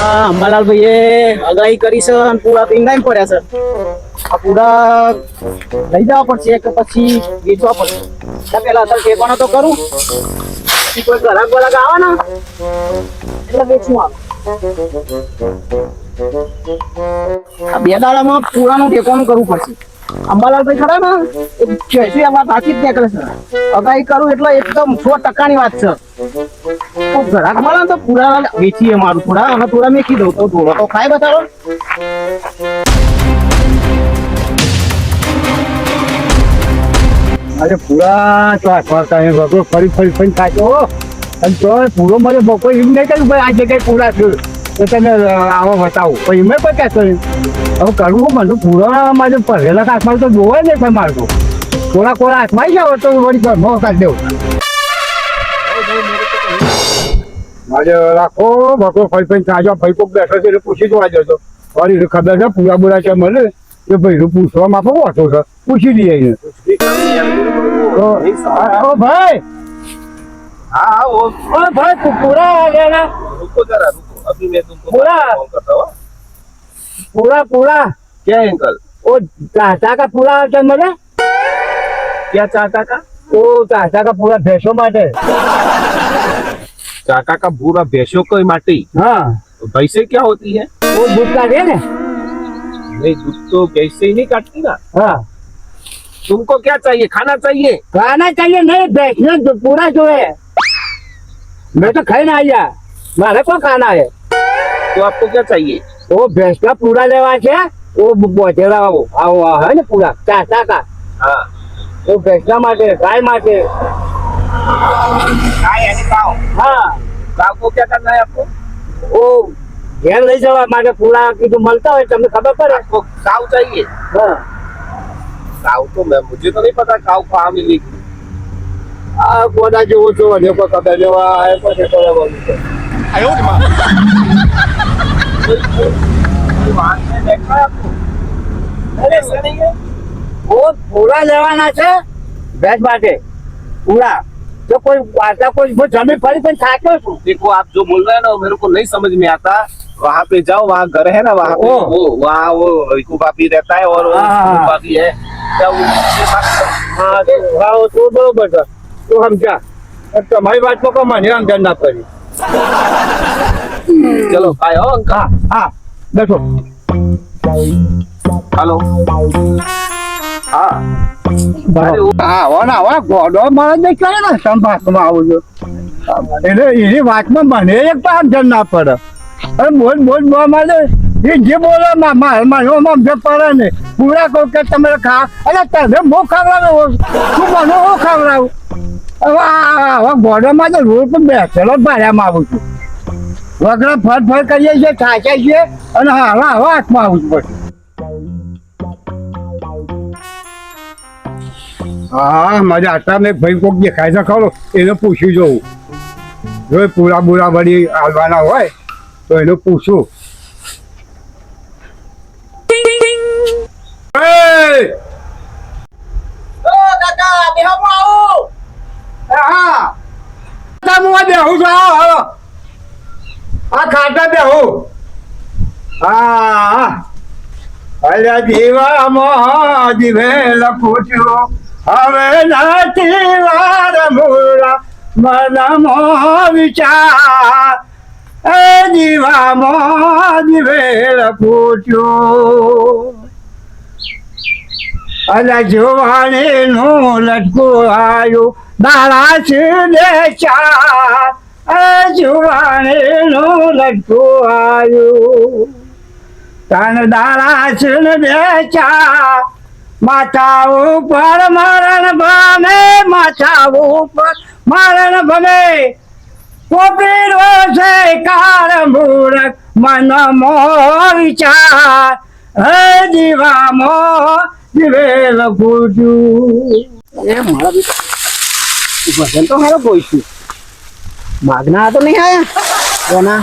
અંબાલાલ ભાઈએ અગાઈ કરી છે અને પૂરા પીંડાઈ પડ્યા છે. આ પૂરા લઈ જવા પડશે કે પછી વેચવા પડશે? પેલા અત્યારે ઠેકાણો તો કરું, કોઈ ગ્રાહક બરાક આવે ને એટલે વેચવું આવે. આ 2 દાડામાં પૂરાનું ઠેકાણું કરવું પડશે. અંબાલાલ ભાઈ ખરા ને એ વાત સાચી જ નીકળે છે. અગાઈ કરું એટલે એકદમ 100% વાત છે. ગ્રાહક મળે તો પૂરા વેચીએ મારું થોડા અને થોડા મેકી દઉં તો થોડો તો ખાય બતાવો. અરે પૂરા ફરી ફરી ખાતો અને તો પૂરો મારે બપોર એમ નહીં કહ્યું ભાઈ આ જગ્યાએ પૂરા થયું તો તમે આવો બતાવો પછી એમ કોઈ કહેતો નહીં. હવે કરવું મને પૂરા મારે પહેરેલા હાથમાં તો જોવાય નહીં ભાઈ મારતો થોડા કોરા હાથમાં જાવ તો વળી ઘરમાં કાઢી દેવું. મારે રાખો બપોર ફરી ખાજો ભાઈ કોઈક બેઠો છે એટલે પૂછી જોવા જતો વળી ખબર છે પૂરા બુરા છે મળે કે ભાઈ પૂછવામાં આપો ઓછો છે પૂછી લઈએ એને. ભાઈ हाँ वो भाई पूरा आ गया ना. रुको जरा रुको, अभी मैं तुमको पूरा फोन करता हूँ. पूरा पूरा क्या अंकल? वो चाचा का पूरा क्या मिले? क्या चाचा का? वो चाचा का पूरा भैंसों माटे. चाचा का पूरा भैंसों को माटी. हाँ भैंसे क्या होती है? वो दूध का दे ना. नहीं दूध तो भैंसे ही नहीं काटती ना. हाँ तुमको क्या चाहिए? खाना चाहिए? खाना चाहिए नहीं भैंस जो पूरा जो है मैं तो खाई ना आया मारे को खाना है. तो आपको क्या चाहिए? वो भैंस का पूरा लेवा है वो बोझेला वो है ना पूरा चाचा का. हाँ वो भैंस का माटे गाय माटे. गाय यानी काव. हाँ काव को क्या करना है आपको? वो घेर लई जवा माटे पूरा कीधुं મળતા હોય તમને ખબર પડે. आपको काव चाहिए? हाँ काव तो मैं मुझे तो नहीं पता काव कहाँ मिलेगी. આ કોડા જેવો છો ને કોઈ ખબર લેવા આવે પછી બરાબર છે. वहाँ से देखा है आपको? अरे ऐसा नहीं है. वो पूरा लेवाना છે ભેંસ માટે પૂરા તો કોઈ વાતા કોઈ જમીન ફરી પણ થાક્યો છું. देखो आप जो बोल रहे हैं ना वो मेरे को नहीं समझ में आता. वहाँ पे जाओ, वहाँ घर है ना, वहाँ पे वहाँ वो रिकू भाभी रहता है और वो हाँ। भाभी है क्या उनसे बात करो. હા તો તું બરોબર છે તું સમજા તમારી વાતમાં કોઈ મને અંદર ના પડી. चलो आयो अंकल. હા હા બેઠો. हेलो. हाँ આવા ગોડો મારે જ કરે ને સંભાળમાં આવું છું એટલે એની વાતમાં મને એક તો સમજણ ના પડે. અરે બોલ બોલ બોલ મારે એ જે બોલે મને સમજ પડે ને પૂરા કહું કે તમે ખા એટલે તને બહુ ખવડાવે તું મને હું ખવડાવું. હવે આવા ગોડોમાં તો રોડ પર બેસેલો જ ભાડ્યામાં આવું છું વગર ફર ફર કરીએ છીએ થાક્યા છીએ અને હવે હાથમાં આવું છું પછી. હા મારે આટલા મેં ભાઈ કોક દેખાય છે ખરો એને પૂછી જોઉં જો પૂરા બુરા વળી હાલવાના હોય તો એને પૂછું. આ ખાતા બેહું. હા અલ્યા જીવામાં જીવે લખું હવે નથી વાર મૂળા મનમાં વિચાર એ જીવામાં જીવેલ પૂછ્યું અલા જોવાણી નું લટકું આવ્યું દાડા છે ચાર એ જોવાણી નું લટકું આવ્યું તન દાડા છે બે ચાર માથા ઉપર મરણ ભમે માથા ઉપર મરણ ભમે કોપીરો છે કાર મૂરખ મનમો વિચાર હે જીવામો જીવેલ પૂછું. એ મારા બેટા ભજન તો મારો બોઈશું માગના તો નહીં આયા એના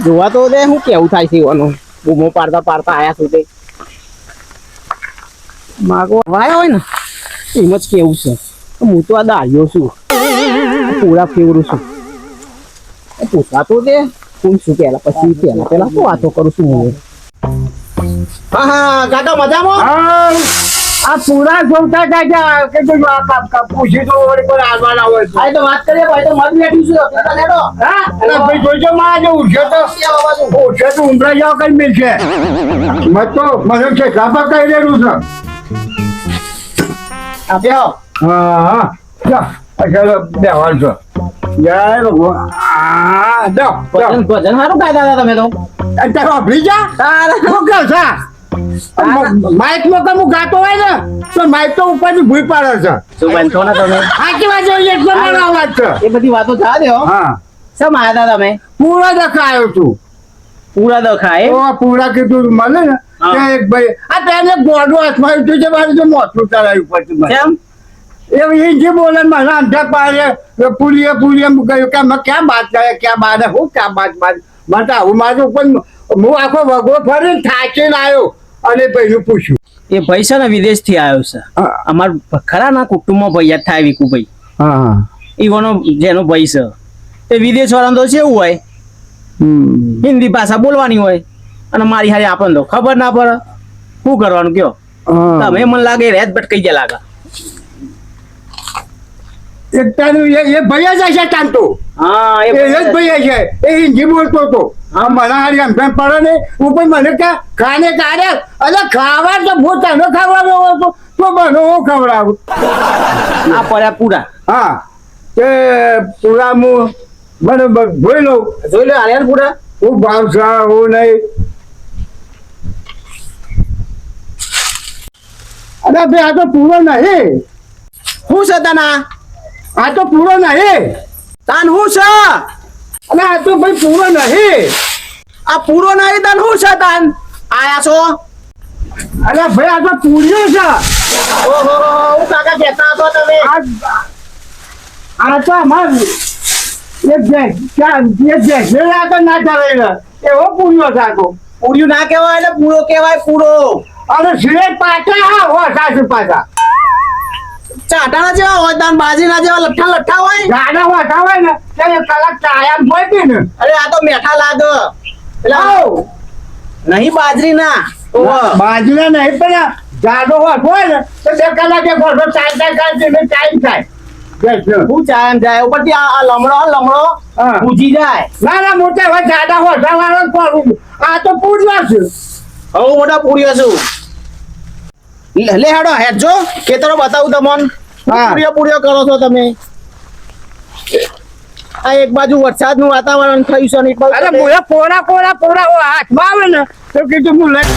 જોવા તો દે હું કેવું થાય છે એવાનું બૂમો પાડતા પાડતા આયા સુધી માગવા વાય હોય ને એમ જ કેવું છે. હું તો આ દાળીઓ છું પૂરા ફેવરું છું પૂછા તો દે પૂછું પેલા શું વાતો કરું છું હું? હા હા કાકા મજામાં? હા આ પૂરા જોતા કાકા કે જો આ પૂછી તો વળી કોઈ આવવાના હોય તો. આ તો વાત કરીએ ભાઈ તો મત બેઠી છું કાકા નેડો. હા અરે ભાઈ જોજો માં આજે ઉઠ્યો તો ઉમરા જાવ કઈ મિલ છે મત તો મને છે કાપા કઈ રેલું છે. આ બેહો. હા હા જા ચાલો બેહવાન છો જય ભગવાન. હા જાઓ ભજન ભજન સારું ગાતા હતા તમે તો. અત્યારે વાપરી જા શું કહો છો? માઇક માં કમું ગાતો હોય ને તો માઇક તો ઉપરથી ભૂઈ પાડે છે. શું બનશો ને તમે? સાચી વાત છે એટલો મારો અવાજ છે. એ બધી વાતો જવા દો. હા શેમ આયા હતા તમે? પૂરા દેખાયો તું પૂરા દખાય તો આ પૂરા કીધું મળે ને હા. ત્યાં એક ભાઈ આ તેને ગોડું હાથમાં આવ્યું છે મારું તો મોટું ચલાવ્યું પછી મને. કેમ? એ જે બોલે મને અંધા પાડે પૂરીએ કહ્યું કે અમે ક્યાં બાત કરે ક્યાં બાત હું ક્યાં બાત મને આવું મારું પણ હું આખો વગો ફરીને થાકીને આવ્યો અને ભાઈનું પૂછ્યું. એ ભાઈ છે ને વિદેશ થી આવ્યો છે. હા. અમાર ખરા ના કુટુંબમાં ભાઈ યાદ થાય વિકુભાઈ. હા ઈવાનો જેનો ભાઈ છે એ વિદેશ વાળા તો કેવું હોય હિન્દી ભાષા બોલવાની હોય અને મારી હારી આપણને તો ખબર ના પડે શું કરવાનું કયો તમે મને લાગે રેત ભટકાઈ ગયા લાગે. એકતાનું એ ભાઈ જ હશે ચાલતો હા એ જ ભાઈ છે એ હિન્દી બોલતો હતો. હા મને હારી એમ પડે ને હું પણ મને કે ખાને કાઢે અરે ખાવા તો હું તને ખાવાનો હતો તો મને હું ખવડાવું. આ પડ્યા પૂરા હા તે પૂરા હું બરોબર જોઈ લઉં જોઈ લો આર્યન પૂરા. હું ભાવ છે હું નહીં. અરે ભાઈ આ તો પૂરો નહીં શું છે તના? આ તો પૂરો નહીં તાન શું છે? અરે આ તો ભાઈ પૂરો નહીં. આ પૂરો નહીં તાન શું છે તાન? આયા છો? અરે ભાઈ આ તો પૂર્યો છે. ઓહો હું કાકા કહેતા હતો તમે. આ તો અમારું એક જૈસે આ તો ના ચાલે એવો પૂર્યો છે આ તો. પૂર્યું ના કહેવાય એટલે પૂરો કહેવાય પૂરો. અરે સિલેટ પાછા હા હો સાસુ પાછા ચાટાના જેવા હોય તાન બાજીના જેવા લઠ્ઠા લઠ્ઠા હોય. ગાડા વાટા હોય ને ત્યારે કલાક ચાયા પડી ને અરે આ તો મેઠા લાગે એટલે આવ નહીં બાજરી ના. ઓહો. બાજુને નહીં પણ જાડો વાટ હોય ને તો 2 કલાકે ઘોડો ચાલતા કાઢી ને ટાઈમ થાય. હું ચાય એમ જાય ઉપરથી આ લમડો હા. પૂજી જાય. ના ના મોટા હોય જાડા હોટા વાળો પડું આ તો પૂર્યો છે. હું મોટા પૂર્યો છું. લે હેડો હેડજો ખેતરો બતાવું તમને. હા. પૂર્યો કરો છો તમે. આ એક બાજુ વરસાદનું વાતાવરણ થયું છે ને એક બાજુ અરે તમે- પોરા હાથમાં આવે ને તો કીધું હું લઈ